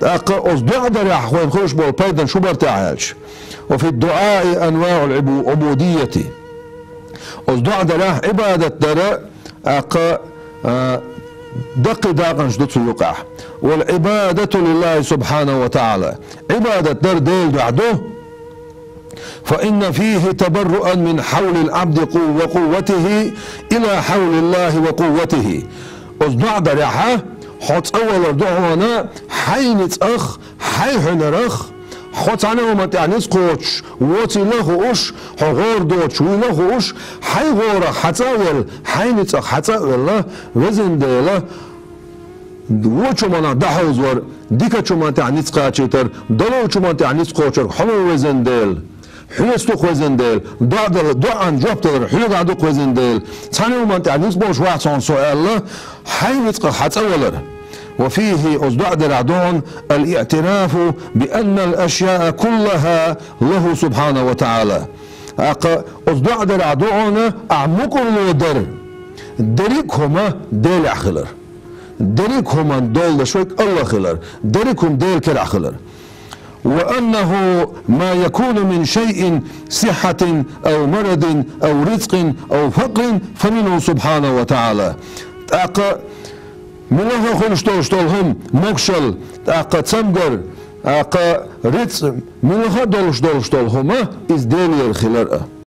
أصدع درع خوين خوش بول بيدا شو برتعالش. وفي الدعاء أنواع العبودية. أصدع درع عبادة درع دق داقنش دتسو يقع. والعبادة لله سبحانه وتعالى عبادة در ديل دعدو، فإن فيه تبرؤا من حول العبد وقوته إلى حول الله وقوته. أصدع درعها حط أول دعوانا حينت أخ حيحن رخ حط عنه وما تعنيس قوتش ووتي له أش حغور دوتش وله أش حيغور حتاول حينت أخ حتاول له وزن ديله وچو مانا دحوز ور ديكا چو ما تعنيس قاچيتر دلو چو ما تعنيس قوتشر حلو وزن ديل حيستو خوزن ديل دعان جواب تدر حلو قعدو خوزن ديل تاني وما تعنيس بوش واحد صان سؤال له حينت أخ حتاول. وفيه أصدع درعدون الاعتراف بأن الأشياء كلها له سبحانه وتعالى. أصدع درعدون أعمق الودر دريكهما ديل أخلر دريكهما دول شويك الله خلر دريكهم ديل كل أخلر. وأنه ما يكون من شيء صحة أو مرض أو رزق أو فقر فمنه سبحانه وتعالى. ملها خلشتولهم مكشل تسمجر ريتس ملها دولشتولهم إز ديلي الخلر.